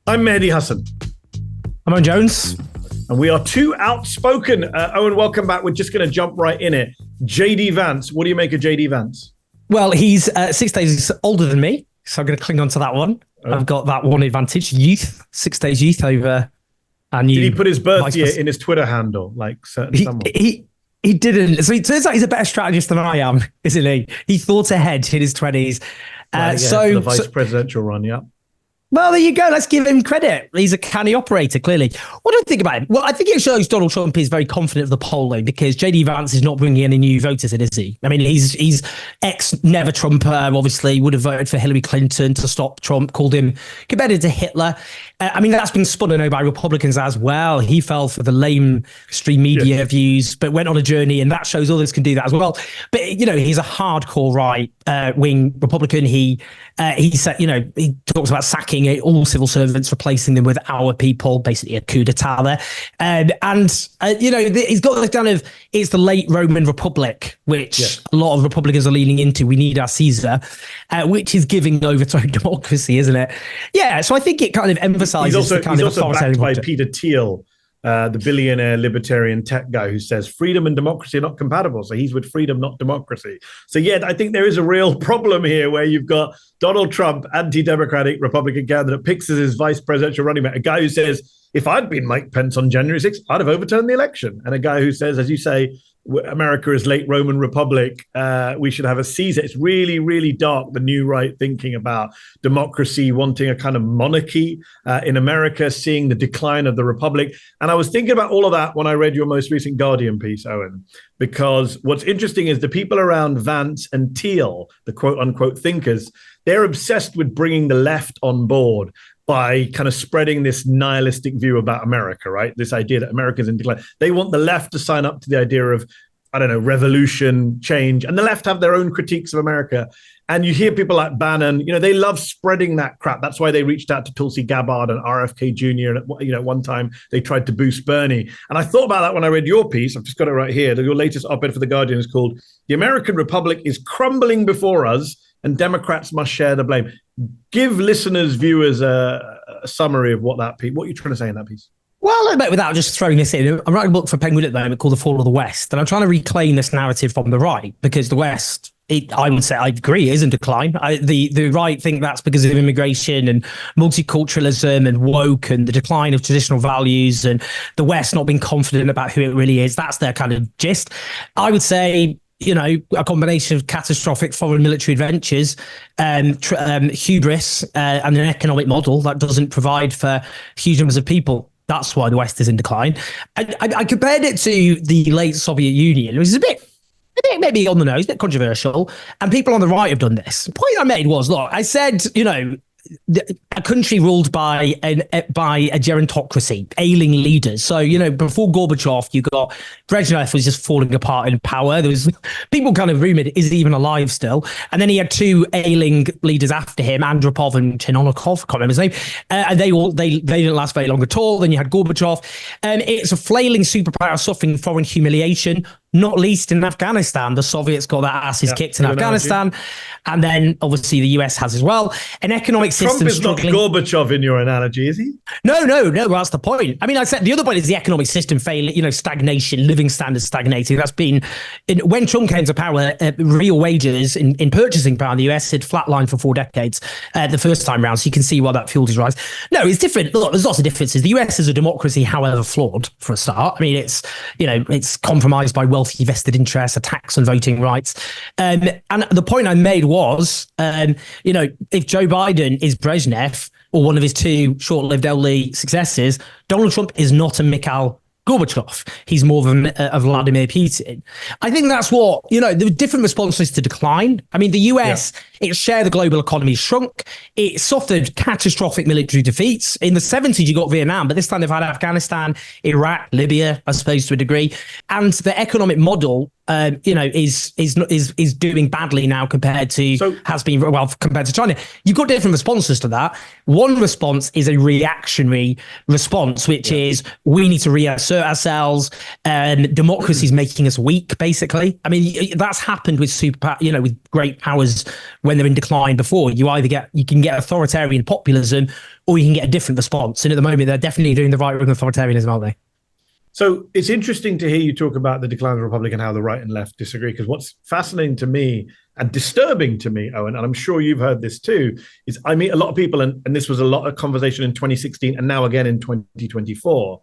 I'm Mehdi Hasan. I'm Owen Jones. And we are Two Outspoken. Owen, welcome back. We're just going to jump right in it. JD Vance. What do you make of JD Vance? Well, he's 6 days older than me, so I'm going to cling on to that one. Oh. I've got that one advantage. Youth, 6 days youth over. And did he put his birth year in his Twitter handle, like someone? He didn't. So it turns out he's a better strategist than I am, isn't he? He thought ahead in his 20s. For the vice presidential run, yeah. Well, there you go. Let's give him credit. He's a canny operator, clearly. What do I think about him? Well, I think it shows Donald Trump is very confident of the polling because JD Vance is not bringing any new voters in, is he? I mean, he's ex-never Trumper, obviously, would have voted for Hillary Clinton to stop Trump, called him compared to Hitler. I mean, that's been spun on by Republicans as well. He fell for the mainstream media views, but went on a journey, and that shows others can do that as well. But, he's a hardcore right-wing Republican. He said, he talks about sacking all civil servants, replacing them with our people, basically a coup d'etat there. He's got this kind of, it's the late Roman Republic, which a lot of Republicans are leaning into. We need our Caesar, which is giving overthrown democracy, isn't it? Yeah, so I think it kind of emphasizes he's also backed by object. Peter Thiel, the billionaire libertarian tech guy who says freedom and democracy are not compatible. So he's with freedom, not democracy. So yeah, I think there is a real problem here where you've got Donald Trump, anti-democratic Republican candidate, picks as his vice presidential running mate, a guy who says, if I'd been Mike Pence on January 6th, I'd have overturned the election. And a guy who says, as you say, America is late Roman Republic. We should have a Caesar. It's really, really dark, the new right thinking about democracy, wanting a kind of monarchy in America, seeing the decline of the republic. And I was thinking about all of that when I read your most recent Guardian piece, Owen, because what's interesting is the people around Vance and Thiel, the quote unquote thinkers, they're obsessed with bringing the left on board by kind of spreading this nihilistic view about America, right? This idea that America's in decline. They want the left to sign up to the idea of, revolution, change. And the left have their own critiques of America. And you hear people like Bannon, they love spreading that crap. That's why they reached out to Tulsi Gabbard and RFK Jr. And at one time they tried to boost Bernie. And I thought about that when I read your piece. I've just got it right here. Your latest op-ed for The Guardian is called "The American Republic is Crumbling Before Us and Democrats Must Share the Blame." Give listeners, viewers a summary of what you're trying to say in that piece. Well, without just throwing this in, I'm writing a book for Penguin at the moment called The Fall of the West, and I'm trying to reclaim this narrative from the right because the West, I would say, I agree, is in decline. The right think that's because of immigration and multiculturalism and woke and the decline of traditional values and the West not being confident about who it really is. That's their kind of gist. I would say, a combination of catastrophic foreign military adventures, hubris, and an economic model that doesn't provide for huge numbers of people. That's why the West is in decline. I compared it to the late Soviet Union, which is a bit maybe on the nose, a bit controversial. And people on the right have done this. The point I made was, look, I said, a country ruled by a gerontocracy, ailing leaders. So, before Gorbachev, you got Brezhnev was just falling apart in power. There was people kind of rumored, is he even alive still? And then he had two ailing leaders after him, Andropov and Chernyakhov, can't remember his name. And they didn't last very long at all. Then you had Gorbachev. It's a flailing superpower suffering foreign humiliation, not least in Afghanistan. The Soviets got their asses kicked in Afghanistan. And then obviously the US has as well. An economic system Trump is struggling. Not Gorbachev in your analogy, is he? No, that's the point. I mean, I said the other point is the economic system failing, stagnation, living standards stagnating. That's been, when Trump came to power, real wages in purchasing power in the US had flatlined for 4 decades the first time round. So you can see why that fueled his rise. No, it's different. Look, there's lots of differences. The US is a democracy, however flawed, for a start. I mean, it's compromised by wealthy vested interests, attacks on voting rights. And the point I made was, if Joe Biden is Brezhnev or one of his two short-lived elderly successors, Donald Trump is not a Mikhail Gorbachev. He's more of a Vladimir Putin. I think that's what, there were different responses to decline. I mean, the US, its share of the global economy shrunk. It suffered catastrophic military defeats. In the 70s, you got Vietnam, but this time they've had Afghanistan, Iraq, Libya, I suppose, to a degree. And the economic model is doing badly now compared to compared to China. You've got different responses to that. One response is a reactionary response, which is we need to reassert ourselves, and democracy is making us weak. Basically, I mean that's happened with with great powers when they're in decline before. You can get authoritarian populism, or you can get a different response. And at the moment, they're definitely doing the right with authoritarianism, aren't they? So it's interesting to hear you talk about the decline of the Republic and how the right and left disagree, because what's fascinating to me and disturbing to me, Owen, and I'm sure you've heard this too, is I meet a lot of people, and this was a lot of conversation in 2016 and now again in 2024,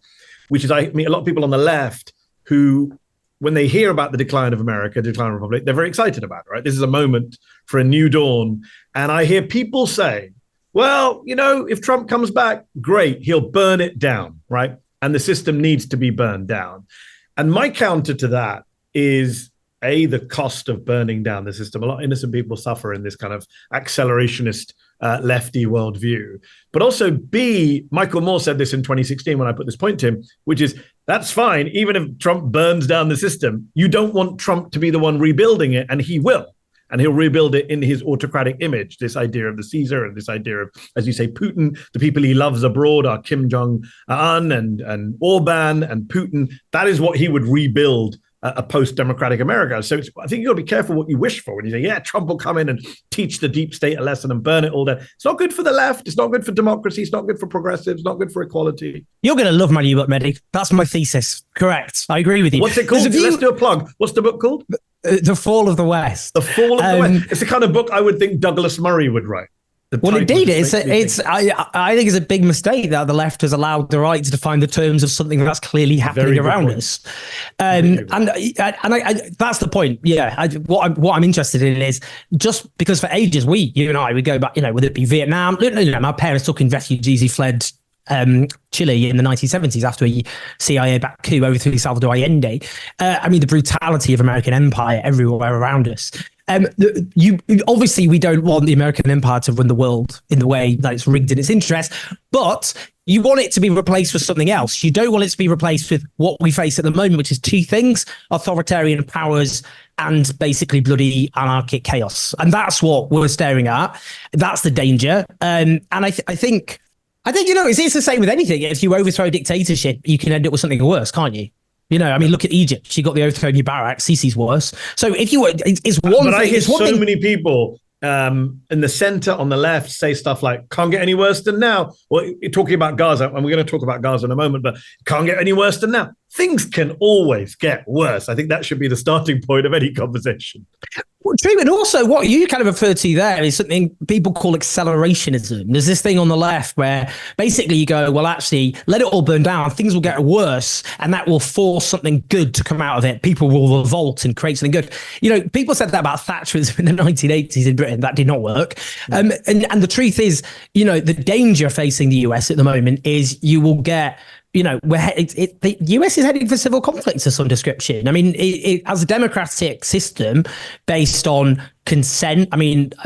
which is I meet a lot of people on the left who, when they hear about the decline of America, decline of the Republic, they're very excited about it, right? This is a moment for a new dawn. And I hear people say, well, if Trump comes back, great, he'll burn it down, right? And the system needs to be burned down. And my counter to that is, A, the cost of burning down the system. A lot of innocent people suffer in this kind of accelerationist lefty worldview. But also, B, Michael Moore said this in 2016 when I put this point to him, which is, that's fine. Even if Trump burns down the system, you don't want Trump to be the one rebuilding it, and he will. And he'll rebuild it in his autocratic image, this idea of the Caesar and this idea of, as you say, Putin. The people he loves abroad are Kim Jong-un and Orban and Putin. That is what he would rebuild a post-democratic America. So I think you've got to be careful what you wish for when you say, yeah, Trump will come in and teach the deep state a lesson and burn it all down. It's not good for the left. It's not good for democracy. It's not good for progressives. It's not good for equality. You're going to love my new book, Mehdi. That's my thesis. Correct. I agree with you. What's it called? Let's do a plug. What's the book called? The Fall of the West. The Fall of the West. It's the kind of book I would think Douglas Murray would write. Well, indeed, I think it's a big mistake that the left has allowed the right to define the terms of something that's clearly happening around us. And that's the point. Yeah, what I'm interested in is, just because for ages you and I would go back, whether it be Vietnam, my parents took in refugees who fled Chile in the 1970s after a CIA-backed coup overthrew Salvador Allende. The brutality of American empire everywhere around us. Obviously, we don't want the American empire to run the world in the way that it's rigged in its interest, but you want it to be replaced with something else. You don't want it to be replaced with what we face at the moment, which is two things: authoritarian powers and basically bloody anarchic chaos. And that's what we're staring at. That's the danger. And I think it's the same with anything. If you overthrow dictatorship, you can end up with something worse, can't you? Look at Egypt. She got the overthrow of Mubarak. Sisi's worse. So if you, it's one. But I hear so many people in the center, on the left, say stuff like, "Can't get any worse than now." Well, you're talking about Gaza, and we're going to talk about Gaza in a moment. But can't get any worse than now. Things can always get worse. I think that should be the starting point of any conversation. Well, true. And also what you kind of referred to there is something people call accelerationism. There's this thing on the left where basically you go, well, actually, let it all burn down. Things will get worse, and that will force something good to come out of it. People will revolt and create something good. People said that about Thatcherism in the 1980s in Britain. That did not work. And the truth is, the danger facing the US at the moment is you will get the US is heading for civil conflict of some description. As a democratic system based on consent,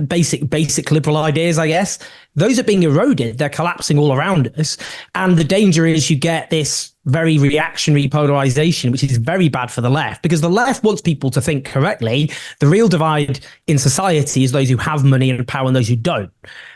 basic liberal ideas, I guess, those are being eroded. They're collapsing all around us. And the danger is you get this very reactionary polarization, which is very bad for the left, because the left wants people to think correctly. The real divide in society is those who have money and power and those who don't.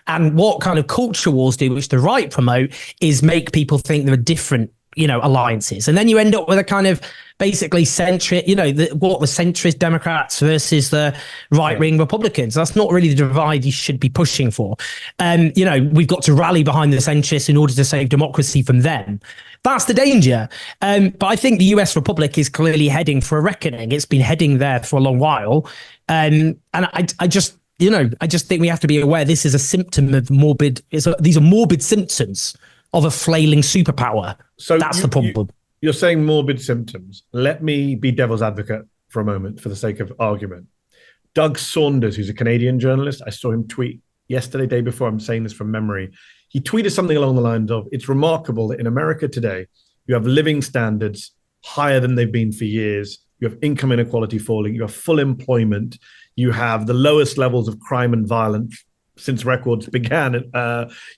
And what kind of culture wars do, which the right promote, is make people think there are different alliances. And then you end up with a kind of basically centrist, the centrist Democrats versus the right-wing Republicans. That's not really the divide you should be pushing for. We've got to rally behind the centrists in order to save democracy from them. That's the danger. But I think the US Republic is clearly heading for a reckoning. It's been heading there for a long while. And I just think we have to be aware this is a symptom of these are morbid symptoms of a flailing superpower. So that's the problem. You're saying morbid symptoms. Let me be devil's advocate for a moment for the sake of argument. Doug Saunders, who's a Canadian journalist, I saw him tweet yesterday, day before, I'm saying this from memory. He tweeted something along the lines of, it's remarkable that in America today, you have living standards higher than they've been for years. You have income inequality falling. You have full employment. You have the lowest levels of crime and violence since records began.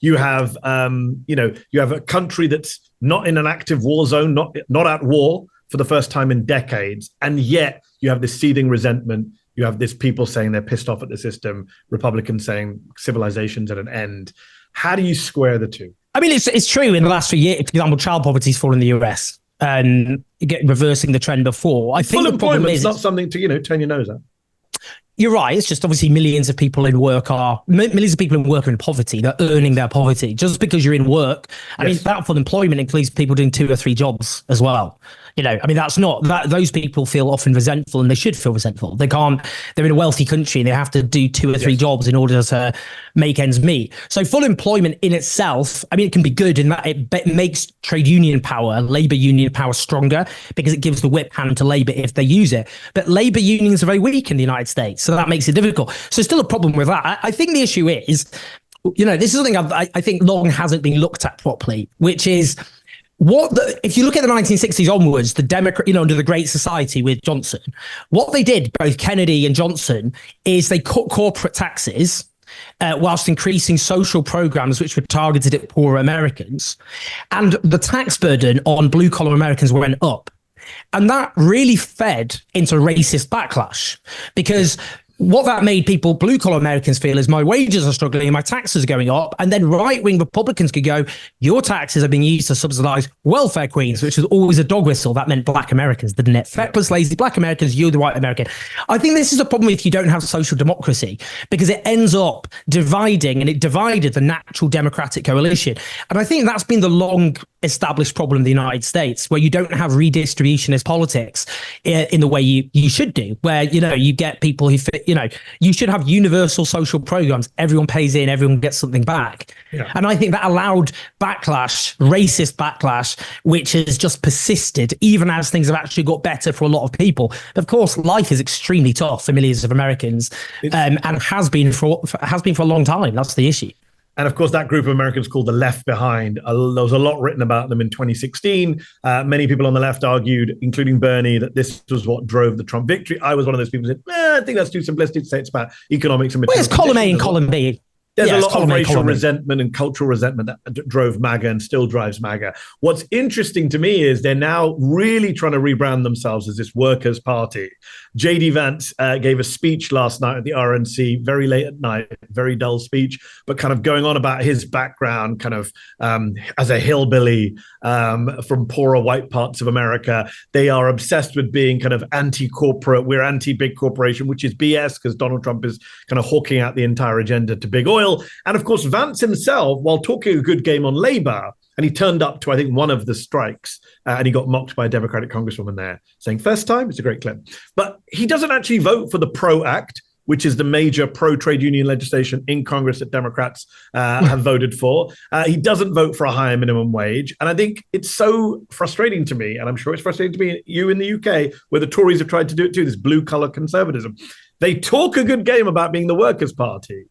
You have a country that's not in an active war zone, not at war, for the first time in decades. And yet you have this seething resentment. You have this people saying they're pissed off at the system, Republicans saying civilization's at an end. How do you square the two? I mean, it's true in the last few years. For example, child poverty's fallen in the US and reversing the trend before. I think full employment is not something to, turn your nose at. You're right. It's just obviously millions of people in work are in poverty. They're earning their poverty. Just because you're in work, I mean, that full employment includes people doing 2 or 3 jobs as well. That's not that those people feel often resentful, and they should feel resentful. They're in a wealthy country and they have to do 2 or 3 jobs in order to make ends meet. So full employment in itself, I mean, it can be good in that it makes trade union power, labor union power stronger because it gives the whip hand to labor if they use it. But labor unions are very weak in the United States. So that makes it difficult. So still a problem with that. I think the issue is, this is something I think long hasn't been looked at properly, which is if you look at the 1960s onwards, the Democrat, under the Great Society with Johnson, what they did, both Kennedy and Johnson, is they cut corporate taxes whilst increasing social programs which were targeted at poor Americans. And the tax burden on blue collar Americans went up. And that really fed into racist backlash, because what that made people, blue collar Americans, feel is my wages are struggling and my taxes are going up. And then right wing Republicans could go, your taxes are being used to subsidize welfare queens, which was always a dog whistle. That meant black Americans, didn't it? Feckless, lazy black Americans, you're the white American. I think this is a problem if you don't have social democracy, because it ends up dividing, and it divided the natural democratic coalition. And I think that's been the long established problem in the United States, where you don't have redistributionist politics in the way you should do, where, you get people who fit, you should have universal social programs. Everyone pays in, everyone gets something back. Yeah. And I think that allowed backlash, racist backlash, which has just persisted, even as things have actually got better for a lot of people. Of course, life is extremely tough for millions of Americans, and has been for a long time. That's the issue. And of course, that group of Americans called the Left Behind. There was a lot written about them in 2016. Many people on the left argued, including Bernie, that this was what drove the Trump victory. I was one of those people who said, I think that's too simplistic to say it's about economics and material. Well, it's column A and column B. There's a lot of racial resentment and cultural resentment that drove MAGA and still drives MAGA. What's interesting to me is they're now really trying to rebrand themselves as this workers' party. J.D. Vance gave a speech last night at the RNC, very late at night, very dull speech, but kind of going on about his background, kind of as a hillbilly from poorer white parts of America. They are obsessed with being kind of anti-corporate. We're anti-big corporation, which is BS, because Donald Trump is kind of hawking out the entire agenda to big oil. And of course, Vance himself, while talking a good game on labor, and he turned up to, I think, one of the strikes, and he got mocked by a Democratic congresswoman there, saying, first time, it's a great clip. But he doesn't actually vote for the PRO Act, which is the major pro-trade union legislation in Congress that Democrats have voted for. He doesn't vote for a higher minimum wage. And I think it's so frustrating to me, and I'm sure it's frustrating to me, you in the UK, where the Tories have tried to do it too, this blue-collar conservatism. They talk a good game about being the workers' party,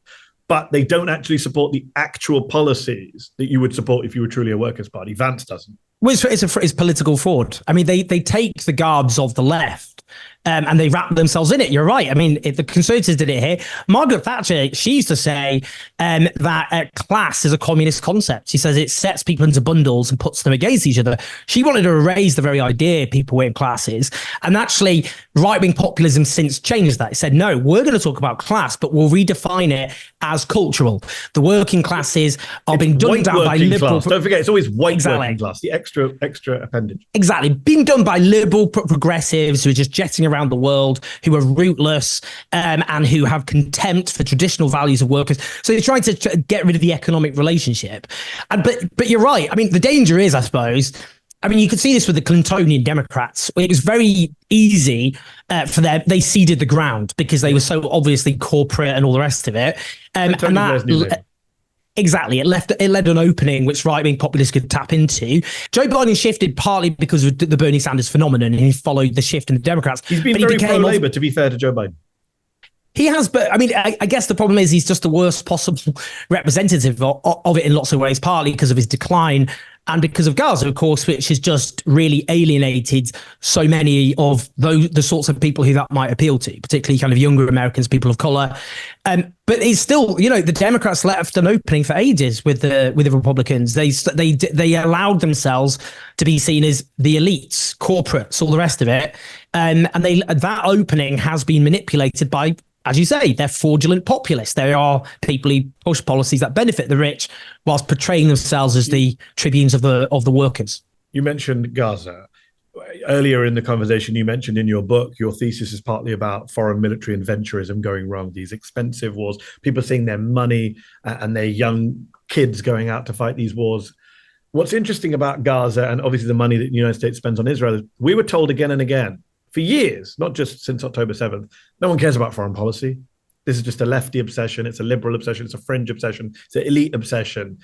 but they don't actually support the actual policies that you would support if you were truly a workers' party. Vance doesn't. Well, it's political fraud. I mean, they take the garbs of the left and they wrap themselves in it. You're right. I mean, the Conservatives did it here. Margaret Thatcher, she used to say that class is a communist concept. She says it sets people into bundles and puts them against each other. She wanted to erase the very idea people were in classes. And actually, right-wing populism since changed that. It said, no, we're going to talk about class, but we'll redefine it as cultural. The working classes are being done down by liberal... Don't forget, it's always white working class, the extra appendage. Exactly. Being done by liberal progressives who are just jetting around the world, who are rootless, and who have contempt for traditional values of workers. So they're trying to get rid of the economic relationship. But you're right. I mean, the danger is, I suppose, you could see this with the Clintonian Democrats. It was very easy for them. They ceded the ground because they were so obviously corporate and all the rest of it. Exactly. It led an opening which right-wing populists could tap into. Joe Biden shifted partly because of the Bernie Sanders phenomenon, and he followed the shift in the Democrats. He's been very pro-Labour, to be fair to Joe Biden. He has, but I mean, I guess the problem is he's just the worst possible representative of it in lots of ways, partly because of his decline and because of Gaza, of course, which has just really alienated so many of the sorts of people who that might appeal to, particularly kind of younger Americans, people of color. But it's still, the Democrats left an opening for ages with the Republicans. They allowed themselves to be seen as the elites, corporates, all the rest of it, and that opening has been manipulated by, as you say, they're fraudulent populists. There are people who push policies that benefit the rich whilst portraying themselves as the tribunes of the workers. You mentioned Gaza. Earlier in the conversation, you mentioned in your book, your thesis is partly about foreign military adventurism going wrong, these expensive wars, people seeing their money and their young kids going out to fight these wars. What's interesting about Gaza, and obviously the money that the United States spends on Israel, is we were told again and again, for years, not just since October 7th, no one cares about foreign policy. This is just a lefty obsession. It's a liberal obsession. It's a fringe obsession. It's an elite obsession.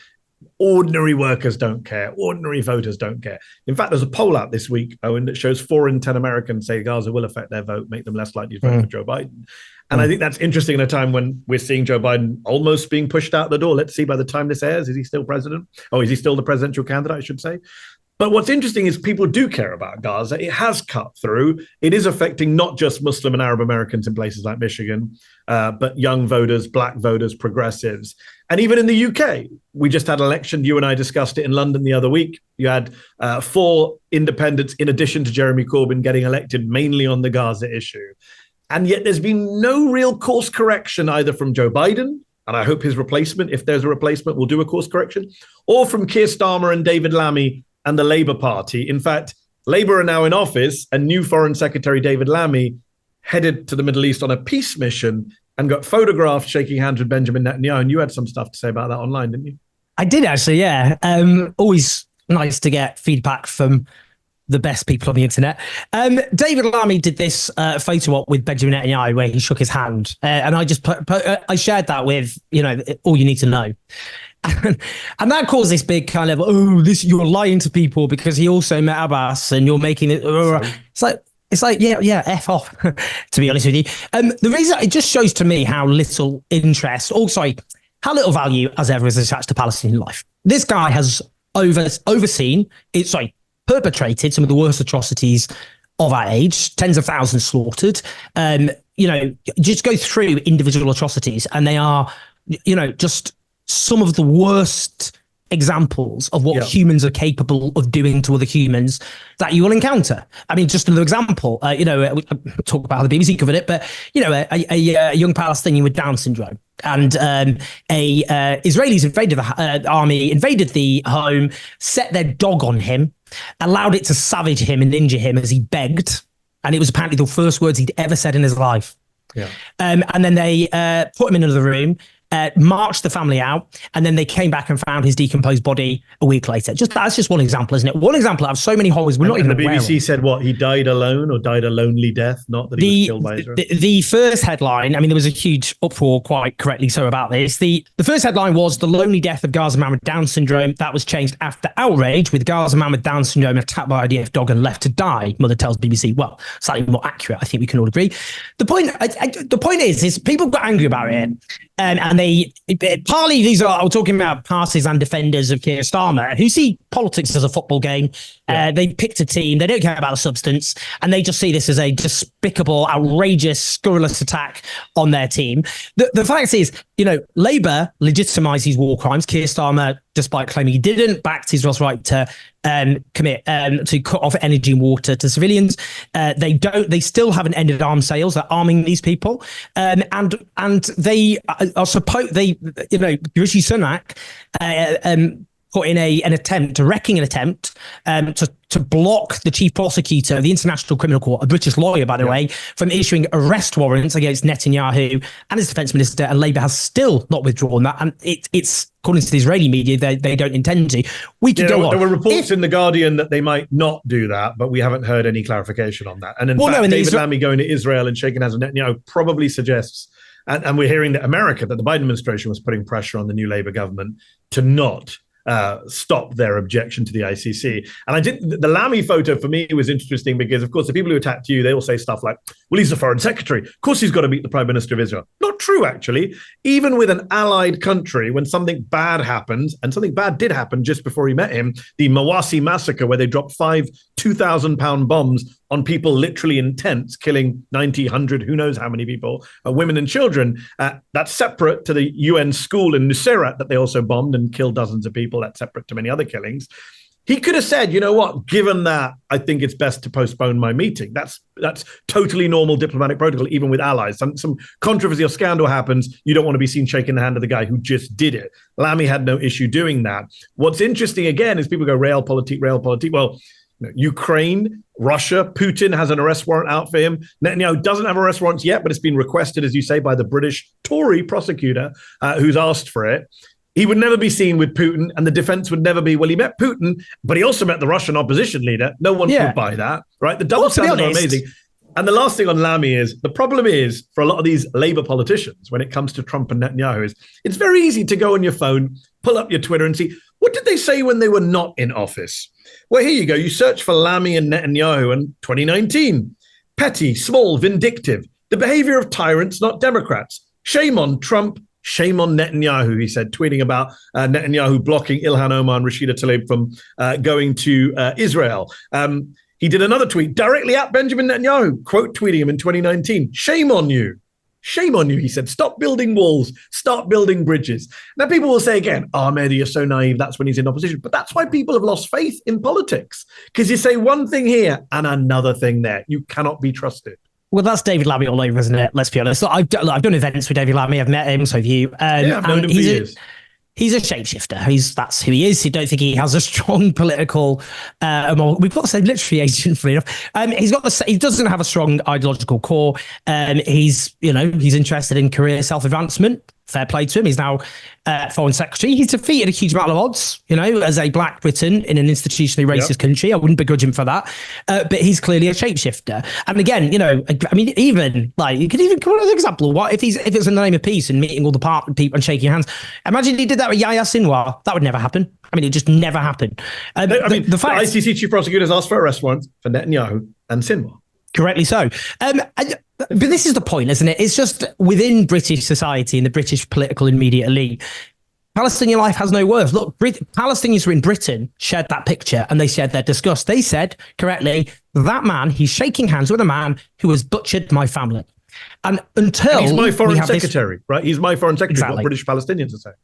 Ordinary workers don't care. Ordinary voters don't care. In fact, there's a poll out this week, Owen, that shows 4 in 10 Americans say Gaza will affect their vote, make them less likely to vote for Joe Biden. And I think that's interesting in a time when we're seeing Joe Biden almost being pushed out the door. Let's see by the time this airs, is he still president? Is he still the presidential candidate, I should say? But what's interesting is people do care about Gaza. It has cut through. It is affecting not just Muslim and Arab Americans in places like Michigan, but young voters, black voters, progressives. And even in the UK, we just had an election. You and I discussed it in London the other week. You had 4 independents in addition to Jeremy Corbyn getting elected mainly on the Gaza issue. And yet there's been no real course correction either from Joe Biden, and I hope his replacement, if there's a replacement, will do a course correction, or from Keir Starmer and David Lammy and the Labour Party. In fact, Labour are now in office, and new Foreign Secretary David Lammy headed to the Middle East on a peace mission and got photographed shaking hands with Benjamin Netanyahu. And you had some stuff to say about that online, didn't you? I did actually, yeah. Always nice to get feedback from the best people on the internet. David Lammy did this photo op with Benjamin Netanyahu where he shook his hand. And I just I shared that with, all you need to know. And that caused this big kind of, you're lying to people because he also met Abbas and you're making it. It's like, yeah, F off, to be honest with you. The reason it just shows to me how little interest, how little value as ever is attached to Palestinian life. This guy has perpetrated some of the worst atrocities of our age, tens of thousands slaughtered. Just go through individual atrocities and they are, just some of the worst examples of what humans are capable of doing to other humans that you will encounter. I mean, just another example, we talk about how the BBC covered it, but, a young Palestinian with Down syndrome and Israelis invaded the army, invaded the home, set their dog on him, allowed it to savage him and injure him as he begged. And it was apparently the first words he'd ever said in his life. Yeah. And then they put him in another room, marched the family out, and then they came back and found his decomposed body a week later. That's just one example, isn't it? One example out of so many horrors we're not even aware of. The BBC said what? He died alone or died a lonely death, not that he was killed by Israel? The first headline, there was a huge uproar, quite correctly so, about this. The first headline was the lonely death of Gaza man with Down syndrome. That was changed after outrage with Gaza man with Down syndrome attacked by IDF dog and left to die, mother tells BBC. Well, slightly more accurate, I think we can all agree. The point is people got angry about it. And they partly these are, I'm talking about partisan defenders of Keir Starmer who see politics as a football game. They picked a team, they don't care about the substance, and they just see this as a despicable, outrageous, scurrilous attack on their team. The fact is, Labour legitimised these war crimes. Keir Starmer, despite claiming he didn't, backed Israel's right to to cut off energy and water to civilians. They still haven't ended arms sales. They're arming these people, and they are supposed. Rishi Sunak put in an attempt to block the chief prosecutor of the International Criminal Court, a British lawyer, by the way, from issuing arrest warrants against Netanyahu and his defense minister, and Labour has still not withdrawn that. And it's according to the Israeli media, they don't intend to. We could go on. There were reports in The Guardian that they might not do that, but we haven't heard any clarification on that. And in fact, David Lammy going to Israel and shaking hands with Netanyahu probably suggests, and we're hearing that the Biden administration was putting pressure on the new Labour government to not stop their objection to the ICC. And the Lamy photo for me was interesting because, of course, the people who attacked you, they all say stuff like, well, he's the foreign secretary. Of course, he's got to meet the prime minister of Israel. Not true, actually. Even with an allied country, when something bad happens, and something bad did happen just before he met him, the Mawasi massacre, where they dropped 5 2,000-pound bombs on people literally in tents, killing 90, 100, who knows how many people, women and children. That's separate to the UN school in Nuseirat that they also bombed and killed dozens of people. That's separate to many other killings. He could have said, you know what, given that, I think it's best to postpone my meeting. That's totally normal diplomatic protocol, even with allies. Some controversy or scandal happens, you don't want to be seen shaking the hand of the guy who just did it. Lamy had no issue doing that. What's interesting, again, is people go, realpolitik. Well, Ukraine, Russia, Putin has an arrest warrant out for him. Netanyahu doesn't have arrest warrants yet, but it's been requested, as you say, by the British Tory prosecutor who's asked for it. He would never be seen with Putin, and the defense would never be, well, he met Putin, but he also met the Russian opposition leader. No one would buy that, right? The double standards are amazing. And the last thing on Lamy is, the problem is, for a lot of these Labour politicians, when it comes to Trump and Netanyahu, is it's very easy to go on your phone, pull up your Twitter and see, what did they say when they were not in office? Well, here you go. You search for Lamy and Netanyahu in 2019. Petty, small, vindictive. The behavior of tyrants, not Democrats. Shame on Trump. Shame on Netanyahu, he said, tweeting about Netanyahu blocking Ilhan Omar and Rashida Tlaib from going to Israel. He did another tweet directly at Benjamin Netanyahu, quote tweeting him in 2019. Shame on you. Shame on you, he said. Stop building walls. Start building bridges. Now, people will say again, Mehdi, you're so naive. That's when he's in opposition. But that's why people have lost faith in politics. Because you say one thing here and another thing there. You cannot be trusted. Well, that's David Lammy all over, isn't it? Let's be honest. I've done events with David Lammy. I've met him, so have you. I've known him for years. He's a shapeshifter. That's who he is. I don't think he has a strong political. We've got the same literary agent for enough. He doesn't have a strong ideological core. He's interested in career self-advancement. Fair play to him. He's now foreign secretary. He's defeated a huge amount of odds, as a black Briton in an institutionally racist country. I wouldn't begrudge him for that. But he's clearly a shapeshifter. And again, even like you could even come up with an example. What if it's in the name of peace and meeting all the party people and shaking hands? Imagine he did that with Yahya Sinwar. That would never happen. It just never happened. The ICC chief prosecutors asked for arrest warrants for Netanyahu and Sinwar. Correctly so. But this is the point, isn't it? It's just within British society and the British political and media elite, Palestinian life has no worth. Look, Palestinians were in Britain shared that picture and they shared their disgust. They said, correctly, that man, he's shaking hands with a man who has butchered my family. And he's my foreign secretary, right? He's my foreign secretary, exactly. What British Palestinians are saying.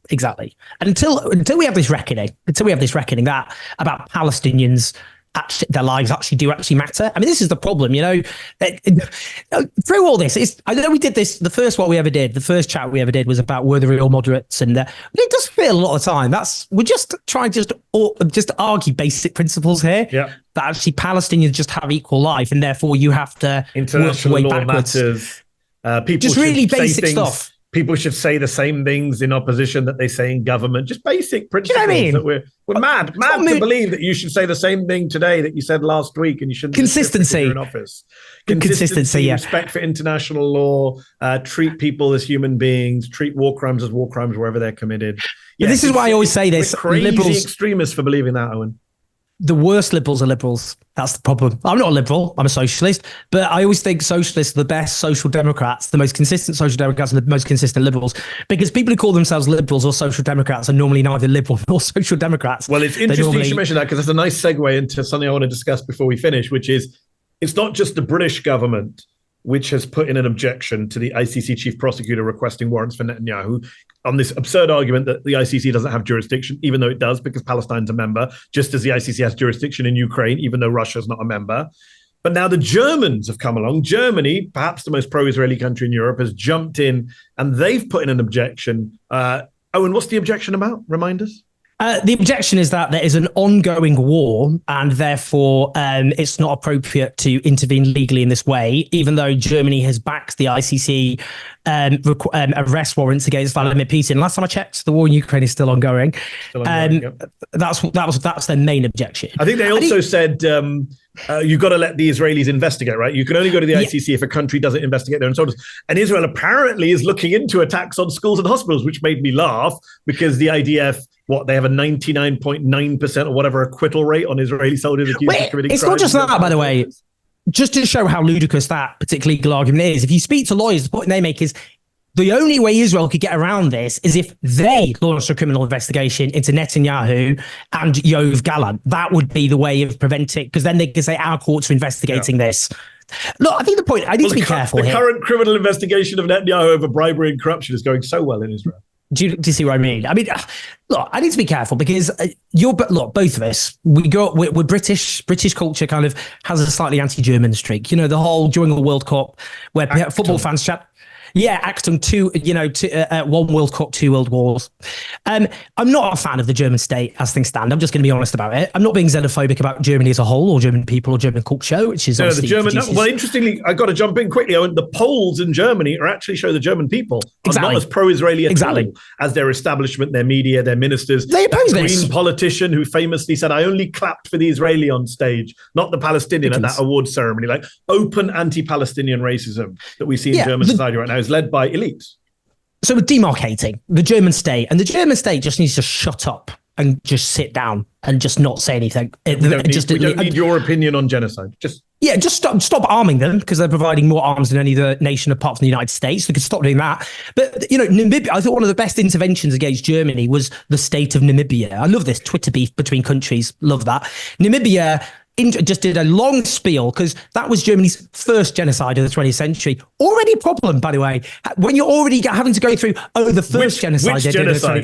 Exactly. And until we have this reckoning, that about Palestinians, their lives do actually matter. This is the problem, through all this. I know we did this, the first chat we ever did was about were the real moderates, and it does feel a lot of the time we're just trying to just argue basic principles here. Yeah. That actually Palestinians just have equal life, and therefore you have to international work your way law backwards. Matters. People just really basic stuff. People should say the same things in opposition that they say in government. Just basic principles. That we're mad to believe that you should say the same thing today that you said last week, and you shouldn't. Consistency in office. Consistency. Yeah. Respect for international law. Treat people as human beings. Treat war crimes as war crimes wherever they're committed. Yeah, this is why I always say this. We're crazy extremists for believing that, Owen. The worst liberals are liberals. That's the problem. I'm not a liberal. I'm a socialist. But I always think socialists are the best social democrats, the most consistent social democrats, and the most consistent liberals. Because people who call themselves liberals or social democrats are normally neither liberal nor social democrats. Well, it's interesting you should mention that, because that's a nice segue into something I want to discuss before we finish, which is it's not just the British government which has put in an objection to the ICC chief prosecutor requesting warrants for Netanyahu on this absurd argument that the ICC doesn't have jurisdiction, even though it does, because Palestine's a member, just as the ICC has jurisdiction in Ukraine, even though Russia's not a member. But now the Germans have come along. Germany, perhaps the most pro-Israeli country in Europe, has jumped in and they've put in an objection. Owen, what's the objection about? Remind us. The objection is that there is an ongoing war and therefore it's not appropriate to intervene legally in this way, even though Germany has backed the ICC arrest warrants against Vladimir Putin. Last time I checked, the war in Ukraine is still ongoing. That's their main objection. I think they also said you've got to let the Israelis investigate, right? You can only go to the ICC if a country doesn't investigate their own soldiers. And Israel apparently is looking into attacks on schools and hospitals, which made me laugh because the IDF, they have a 99.9% or whatever acquittal rate on Israeli soldiers accused of committing crimes. It's not just that, by the way. Just to show how ludicrous that particular legal argument is, if you speak to lawyers, the point they make is the only way Israel could get around this is if they launched a criminal investigation into Netanyahu and Yoav Gallant. That would be the way of preventing, because then they could say our courts are investigating this. Look, I think the point, I need to be careful here. The current criminal investigation of Netanyahu over bribery and corruption is going so well in Israel. Do you see what I mean? I mean, look, I need to be careful because both of us, we're British. British culture kind of has a slightly anti-German streak. You know, the whole during the World Cup where football fans chat. Yeah, Acton, one World Cup, two world wars. I'm not a fan of the German state as things stand. I'm just going to be honest about it. I'm not being xenophobic about Germany as a whole or German people or German culture, which is the German. Well, interestingly, I got to jump in quickly. The polls in Germany are actually show the German people are not as pro-Israeli at all as their establishment, their media, their ministers. They oppose this. Green politician who famously said, "I only clapped for the Israeli on stage, not the Palestinian at that awards ceremony." Like open anti-Palestinian racism that we see in German society right now is led by elites. So we're demarcating the German state, and the German state just needs to shut up and just sit down and just not say anything. We don't need your opinion on genocide. Just stop arming them because they're providing more arms than any other nation apart from the United States. They could stop doing that. But, Namibia, I thought one of the best interventions against Germany was the state of Namibia. I love this Twitter beef between countries. Love that. Namibia just did a long spiel because that was Germany's first genocide of the 20th century. Already a problem, by the way, when you're already having to go through, the first genocide. Which genocide?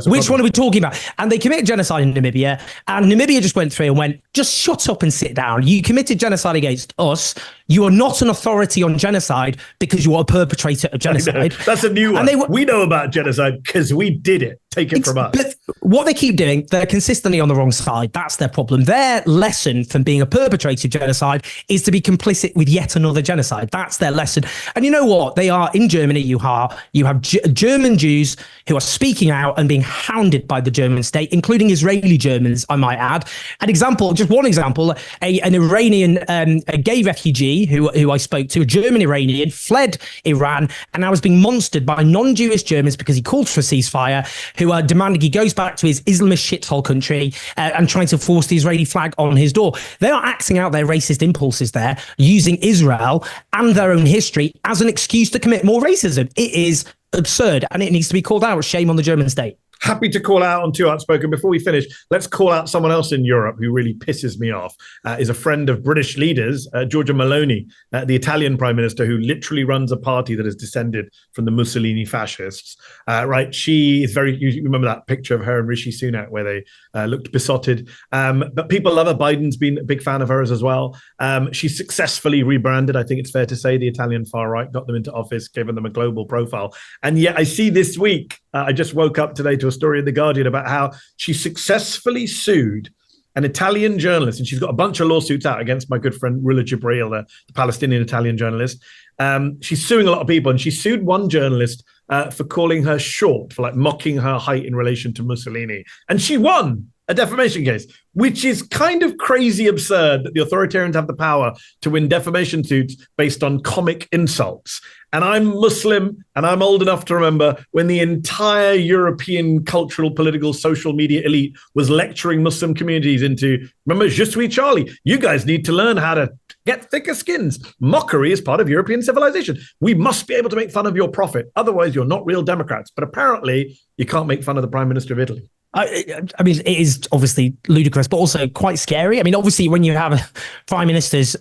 Which one are we talking about? And they committed genocide in Namibia, and Namibia just went through and went, just shut up and sit down. You committed genocide against us. You are not an authority on genocide because you are a perpetrator of genocide. That's a new one. We know about genocide because we did it. Take it from us. But what they keep doing, they're consistently on the wrong side. That's their problem. Their lesson from being a perpetrator of genocide is to be complicit with yet another genocide. That's their lesson. And you know what? They are in Germany. You have German Jews who are speaking out and being hounded by the German state, including Israeli Germans, I might add. Just one example, an Iranian a gay refugee who I spoke to, a German Iranian, fled Iran and now is being monstered by non-Jewish Germans because he called for a ceasefire, who are demanding he goes back to his Islamist shithole country and trying to force the Israeli flag on his door. They are acting out their racist impulses there, using Israel and their own history as an excuse to commit more racism. It is absurd and it needs to be called out. Shame on the German state. Happy to call out on Two Outspoken. Before we finish, let's call out someone else in Europe who really pisses me off. Is a friend of British leaders, Giorgia Meloni, the Italian prime minister, who literally runs a party that is descended from the Mussolini fascists. Right? She is you remember that picture of her and Rishi Sunak where they looked besotted. But people love her. Biden's been a big fan of hers as well. She's successfully rebranded. I think it's fair to say the Italian far right got them into office, given them a global profile. And yet I see this week, I just woke up today to a story in The Guardian about how she successfully sued an Italian journalist, and she's got a bunch of lawsuits out against my good friend Rula Jibril, the Palestinian Italian journalist. She's suing a lot of people, and she sued one journalist for calling her short, for mocking her height in relation to Mussolini. And she won a defamation case, which is kind of crazy absurd that the authoritarians have the power to win defamation suits based on comic insults. And I'm Muslim, and I'm old enough to remember when the entire European cultural, political, social media elite was lecturing Muslim communities remember, Je suis Charlie. You guys need to learn how to get thicker skins. Mockery is part of European civilization. We must be able to make fun of your prophet. Otherwise, you're not real Democrats. But apparently, you can't make fun of the Prime Minister of Italy. I mean, it is obviously ludicrous, but also quite scary. I mean, obviously, when you have prime ministers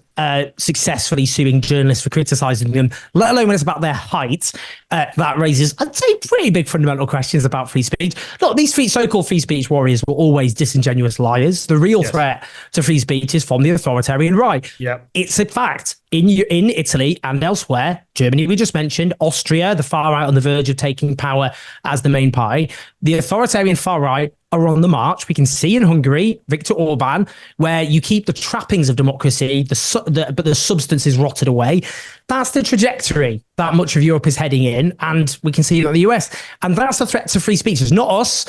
successfully suing journalists for criticizing them, let alone when it's about their height, that raises, I'd say, pretty big fundamental questions about free speech. Look, these so-called free speech warriors were always disingenuous liars. The real threat to free speech is from the authoritarian right. Yeah, it's a fact. In Italy and elsewhere, Germany, we just mentioned, Austria, the far right on the verge of taking power as the main party, the authoritarian far right are on the march. We can see in Hungary, Viktor Orban, where you keep the trappings of democracy, but the substance is rotted away. That's the trajectory that much of Europe is heading in, and we can see it in the US. And that's the threat to free speech. It's not us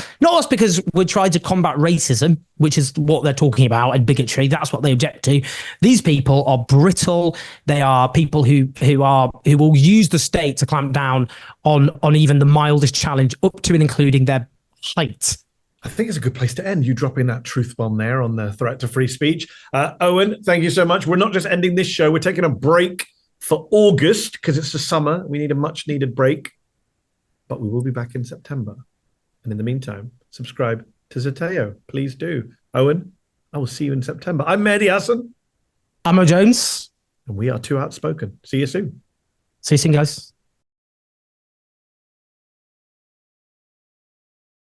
because we're trying to combat racism, which is what they're talking about, and bigotry. That's what they object to. These people are brittle. They are people who will use the state to clamp down on even the mildest challenge, up to and including their height. I think it's a good place to end. You dropping that truth bomb there on the threat to free speech. Owen, thank you so much. We're not just ending this show. We're taking a break for August because it's the summer. We need a much needed break, but we will be back in September. And in the meantime, subscribe to Zeteo. Please do. Owen, I will see you in September. I'm Mehdi Hasan. I'm Mo Jones. And we are Two Outspoken. See you soon. See you soon, guys.